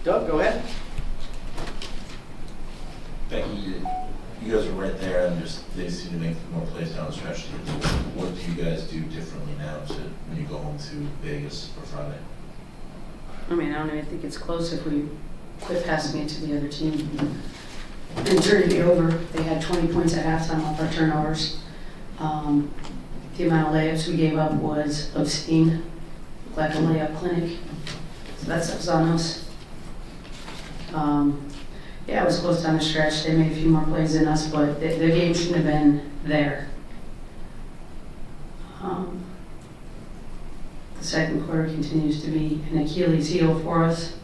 Doug, go ahead. Becky, you guys are right there, and they seem to make more plays down the stretch. What do you guys do differently now when you go home to Vegas for Friday? I mean, I don't even think it's close if we quit passing it to the other team and turning it over. They had 20 points at halftime off our turnovers. The amount of layups we gave up was obscene, like a layup clinic. So that stuff's on us. Yeah, it was close down the stretch. They made a few more plays than us, but the game shouldn't have been there. The second quarter continues to be an Achilles heel for us.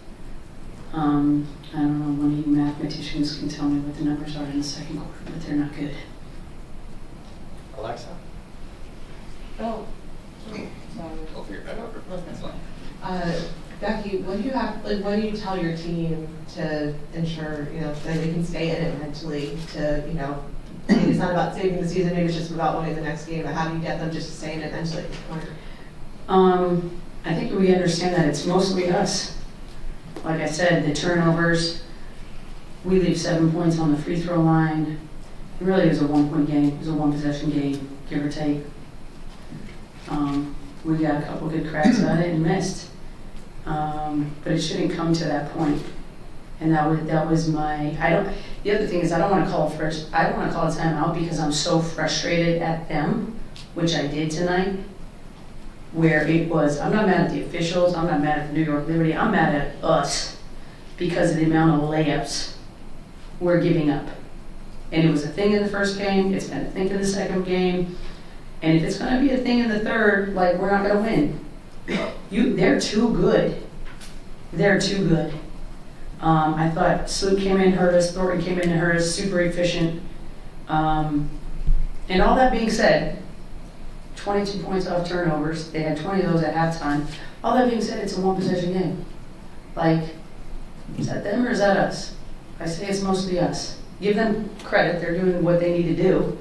I don't know, one of you mathematicians can tell me what the numbers are in the second quarter, but they're not good. Alexa. Oh, sorry. Over your That's fine. Becky, what do you tell your team to ensure, that they can stay in it mentally to, I mean, it's not about saving the season, maybe it's just about winning the next game, but how do you get them just to stay in it mentally? I think we understand that it's mostly us. Like I said, the turnovers, we leave 7 points on the free throw line. It really was a 1-point game. It was a 1-possession game, give or take. We got a couple good cracks at it and missed. But it shouldn't come to that point. And that was my, the other thing is I don't want to call a timeout because I'm so frustrated at them, which I did tonight, where it was, I'm not mad at the officials, I'm not mad at the New York Liberty, I'm mad at us because of the amount of layups we're giving up. And it was a thing in the first game, it's been a thing in the second game, and if it's going to be a thing in the third, we're not going to win. They're too good. They're too good. I thought Sloop came in, hurt us, Thornton came in and hurt us, super efficient. And all that being said, 22 points off turnovers, they had 20 of those at halftime. All that being said, it's a 1-possession game. Is that them or is that us? I say it's mostly us. Give them credit, they're doing what they need to do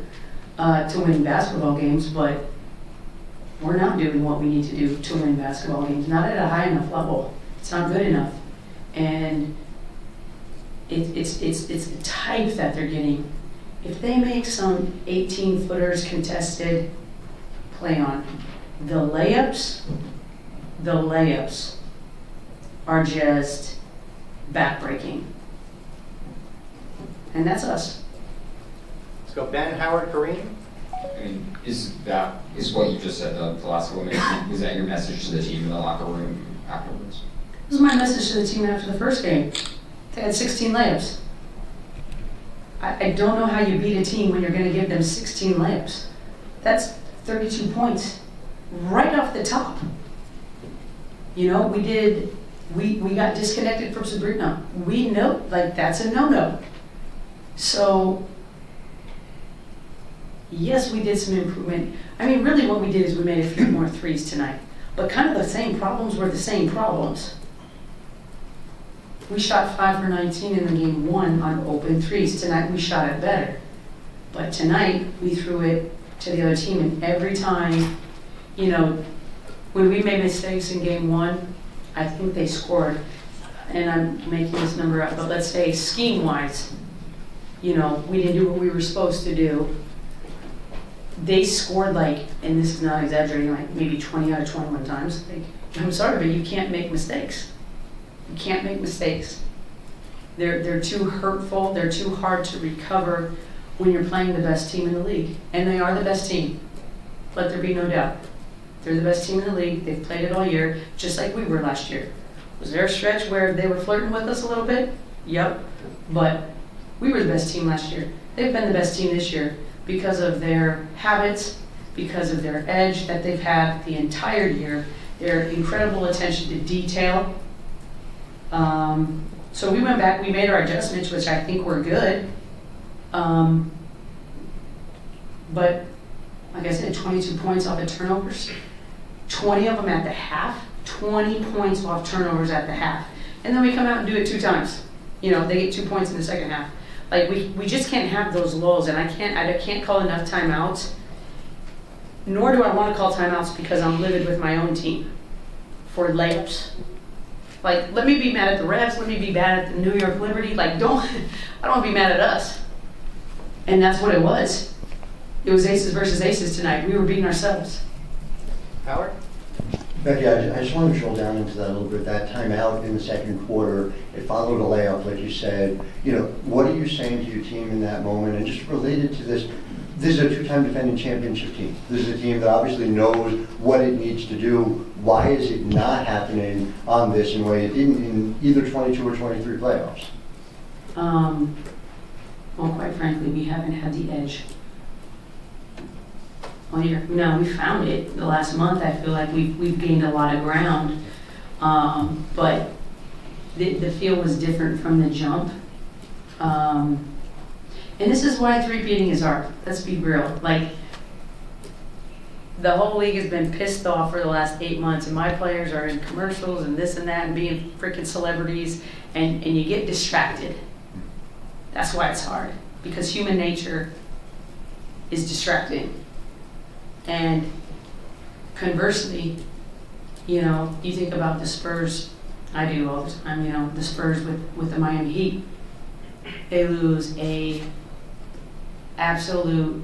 to win basketball games, but we're not doing what we need to do to win basketball games, not at a high enough level. It's not good enough. And it's the type that they're getting. If they make some 18-footers contested, play on. The layups are just backbreaking. And that's us. Let's go Ben, Howard, Kareem. I mean, is what you just said, the last couple of minutes, is that your message to the team in the locker room afterwards? This is my message to the team after the first game. They had 16 layups. I don't know how you beat a team when you're going to give them 16 layups. That's 32 points right off the top. We got disconnected from Sabrina. We know, that's a no-no. So, yes, we did some improvement. I mean, really what we did is we made a few more threes tonight. But kind of the same problems were the same problems. We shot 5 for 19 in the game 1 on open threes. Tonight we shot it better. But tonight we threw it to the other team, and every time, when we made mistakes in game 1, I think they scored, and I'm making this number up, but let's say scheme-wise, we didn't do what we were supposed to do. They scored and this is not exaggerating, maybe 20 out of 21 times. I'm sorry, but you can't make mistakes. You can't make mistakes. They're too hurtful, they're too hard to recover when you're playing the best team in the league. And they are the best team. Let there be no doubt. They're the best team in the league. They've played it all year, just like we were last year. Was there a stretch where they were flirting with us a little bit? Yep. But we were the best team last year. They've been the best team this year because of their habits, because of their edge that they've had the entire year, their incredible attention to detail. So we went back, we made our adjustments, which I think were good. But like I said, 22 points off of turnovers, 20 of them at the half, 20 points off turnovers at the half. And then we come out and do it 2 times. They get 2 points in the second half. We just can't have those lulls, and I can't call enough timeouts, nor do I want to call timeouts because I'm livid with my own team for layups. Like, let me be mad at the refs, let me be mad at the New York Liberty, like, I don't want to be mad at us. And that's what it was. It was aces versus aces tonight. We were beating ourselves. Howard? Becky, I just want to drill down into that a little bit. That timeout in the second quarter, it followed a layup, like you said. You know, what are you saying to your team in that moment? And just related to this is a two-time defending championship team. This is a team that obviously knows what it needs to do. Why is it not happening on this in a way it didn't in either 22 or 23 playoffs? Well, quite frankly, we haven't had the edge all year. No, we found it the last month. I feel like we've gained a lot of ground, but the feel was different from the jump. And this is why three-peating is hard. Let's be real. Like, the whole league has been pissed off for the last 8 months, and my players are in commercials and this and that and being freaking celebrities, and you get distracted. That's why it's hard, because human nature is distracting. And conversely, you know, you think about the Spurs, I do all the time, you know, the Spurs with the Miami Heat. They lose a absolute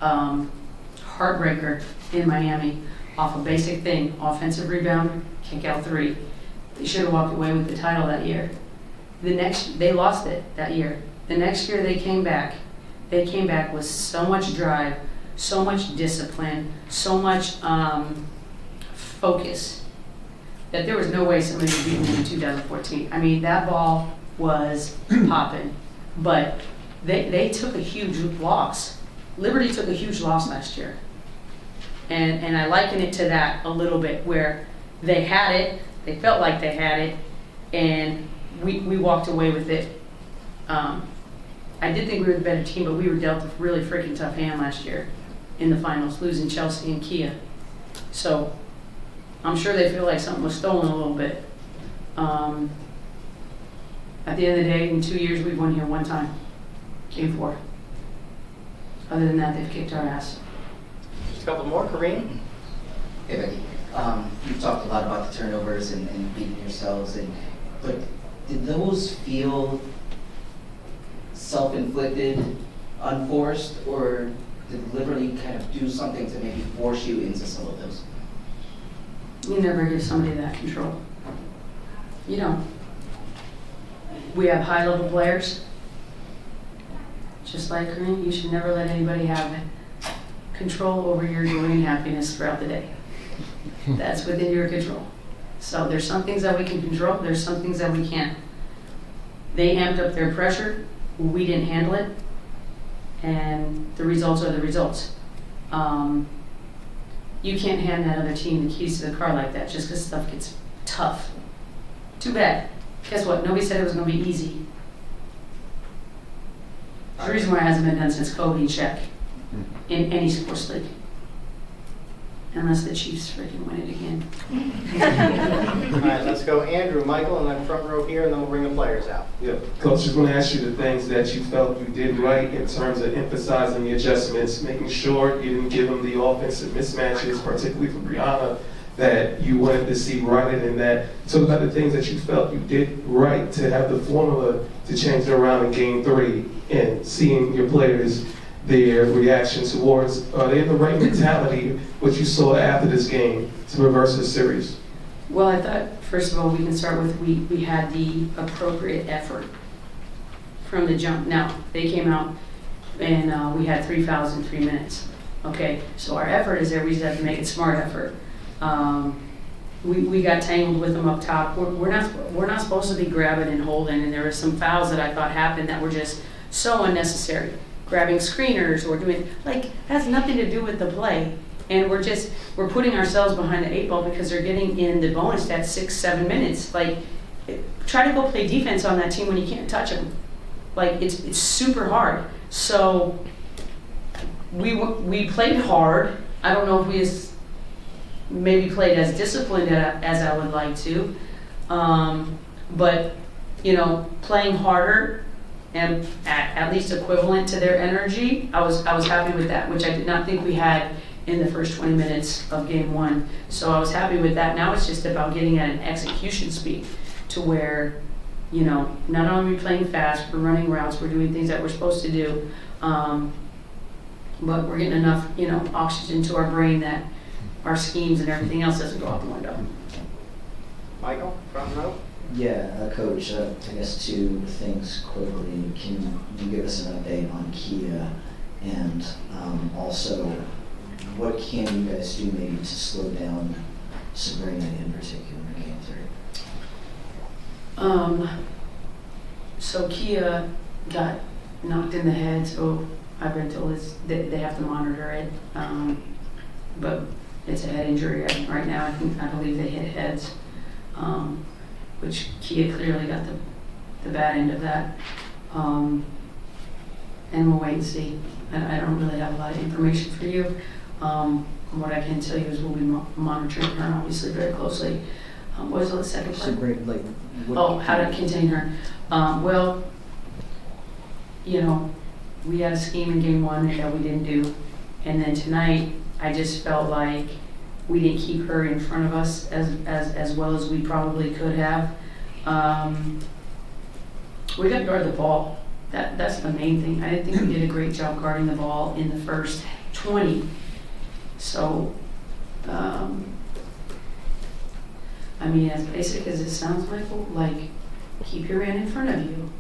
heartbreaker in Miami off a basic thing, offensive rebound, kick out three. They should have walked away with the title that year. They lost it that year. The next year they came back. They came back with so much drive, so much discipline, so much focus that there was no way somebody would beat them in 2014. I mean, that ball was popping, but they took a huge loss. Liberty took a huge loss last year. And I liken it to that a little bit, where they had it, they felt like they had it, and we walked away with it. I did think we were the better team, but we were dealt a really freaking tough hand last year in the finals, losing Chelsea and Kia. So I'm sure they feel like something was stolen a little bit. At the end of the day, in 2 years, we've won here one time, Game 4. Other than that, they've kicked our ass. Just a couple more. Kareem? Hey, Becky. You've talked a lot about the turnovers and beating yourselves, but did those feel self-inflicted, unforced, or did Liberty kind of do something to maybe force you into some of those? You never give somebody that control. You don't. We have high-level players. Just like Kareem, you should never let anybody have control over your joy and happiness throughout the day. That's within your control. So there's some things that we can control, there's some things that we can't. They amped up their pressure, we didn't handle it, and the results are the results. You can't hand that other team the keys to the car like that just because stuff gets tough. Too bad. Guess what? Nobody said it was going to be easy. There's a reason why it hasn't been done since Kobe and Shaq in any sports league. Unless the Chiefs freaking win it again. All right, let's go Andrew, Michael, and then front row here, and then we'll bring the players out. Yeah, Coach, just want to ask you the things that you felt you did right in terms of emphasizing the adjustments, making sure you didn't give them the offensive mismatches, particularly for Breanna, that you wanted to see righted, and that talk about the things that you felt you did right to have the formula to change it around in Game 3 and seeing your players, their reaction towards, are they in the right mentality, what you saw after this game to reverse this series? Well, I thought, first of all, we can start with we had the appropriate effort from the jump. Now, they came out and we had 3 fouls in 3 minutes. Okay, so our effort is there. We just have to make it smart effort. We got tangled with them up top. We're not supposed to be grabbing and holding, and there were some fouls that I thought happened that were just so unnecessary. Grabbing screeners or doing, like, has nothing to do with the play. And we're putting ourselves behind the 8 ball because they're getting in the bonus at 6-7 minutes. Like, try to go play defense on that team when you can't touch them. Like, it's super hard. So we played hard. I don't know if we maybe played as disciplined as I would like to. But, you know, playing harder and at least equivalent to their energy, I was happy with that, which I did not think we had in the first 20 minutes of game one. So I was happy with that. Now it's just about getting at an execution speed to where, you know, not only are we playing fast, we're running routes, we're doing things that we're supposed to do, but we're getting enough, you know, oxygen to our brain that our schemes and everything else doesn't go out the window. Michael, front row. Yeah, Coach, I guess two things quickly. Can you give us an update on Kia? And also, what can you guys do maybe to slow down Sabrina in particular in game 3? So Kia got knocked in the head, so I've been told they have to monitor it. But it's a head injury right now. I believe they hit heads, which Kia clearly got the bad end of that. And we'll wait and see. I don't really have a lot of information for you. What I can tell you is we'll be monitoring her obviously very closely. What was the second part? Sabrina, How to contain her. Well, you know, we had a scheme in game one that we didn't do. And then tonight, I just felt like we didn't keep her in front of us as well as we probably could have. We got to guard the ball. That's the main thing. I didn't think we did a great job guarding the ball in the first 20. So, I mean, as basic as it sounds, Michael, like, keep your man in front of you.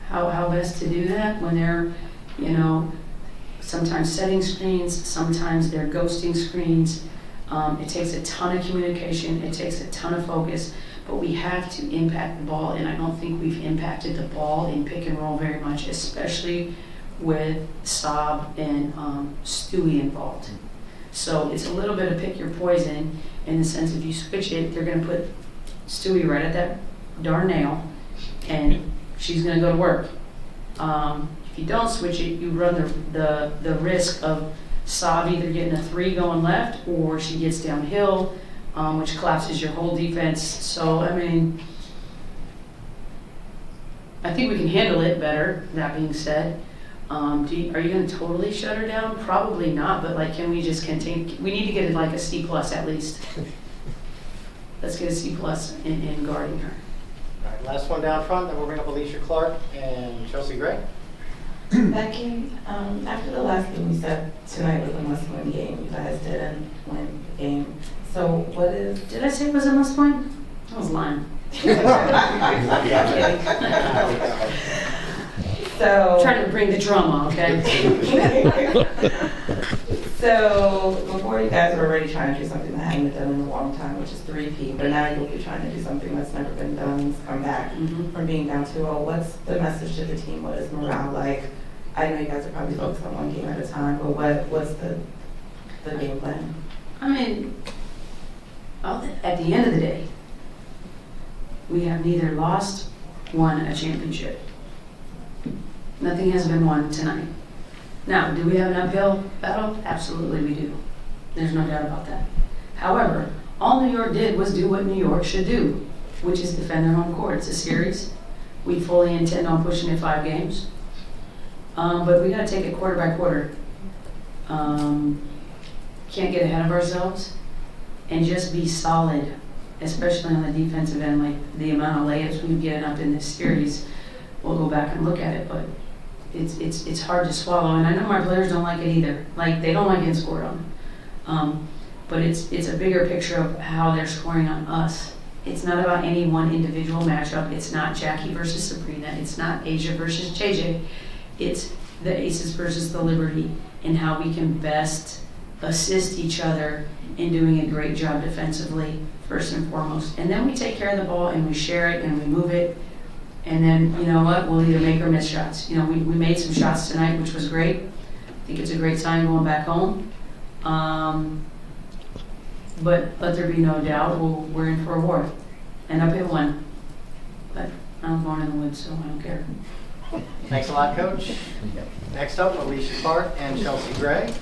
How best to do that when they're, you know, sometimes setting screens, sometimes they're ghosting screens. It takes a ton of communication, it takes a ton of focus, but we have to impact the ball, and I don't think we've impacted the ball in pick and roll very much, especially with Saab and Stewie involved. So it's a little bit of pick your poison in the sense if you switch it, they're going to put Stewie right at that darn nail, and she's going to go to work. If you don't switch it, you run the risk of Saab either getting a 3 going left or she gets downhill, which collapses your whole defense. So, I mean, I think we can handle it better, that being said. Are you going to totally shut her down? Probably not, but like, can we just contain, we need to get it like a C plus at least. Let's get a C plus in guarding her. All right, last one down front, then we'll bring up Alicia Clark and Chelsea Gray. Becky, after the last game, you said tonight was a must-win game. You guys didn't win the game. So what is... Did I say it was a must win? I was lying. So... Trying to bring the drama, okay? So before you guys were already trying to do something that hadn't been done in a long time, which is 3P, but now you'll be trying to do something that's never been done, come back from being down 2-0. What's the message to the team? What is morale like? I know you guys are probably focused on one game at a time, but what's the game plan? I mean, at the end of the day, we have neither lost, won a championship. Nothing has been won tonight. Now, do we have an uphill battle? Absolutely we do. There's no doubt about that. However, all New York did was do what New York should do, which is defend their home court. It's a series. We fully intend on pushing it 5 games. But we got to take it quarter by quarter. Can't get ahead of ourselves and just be solid, especially on the defensive end. Like the amount of layups we've given up in this series, we'll go back and look at it, but it's hard to swallow. And I know my players don't like it either. Like, they don't like getting scored on. But it's a bigger picture of how they're scoring on us. It's not about any one individual matchup. It's not Jackie versus Sabrina. It's not Asia versus JJ. It's the Aces versus the Liberty, and how we can best assist each other in doing a great job defensively, first and foremost. And then we take care of the ball, and we share it, and we move it. And then, you know what, we'll either make or miss shots. You know, we made some shots tonight, which was great. I think it's a great sign going back home. But let there be no doubt, we're in for a war. And uphill one. But I'm born in the woods, so I don't care. Thanks a lot, Coach. Next up, Alicia Clark and Chelsea Gray.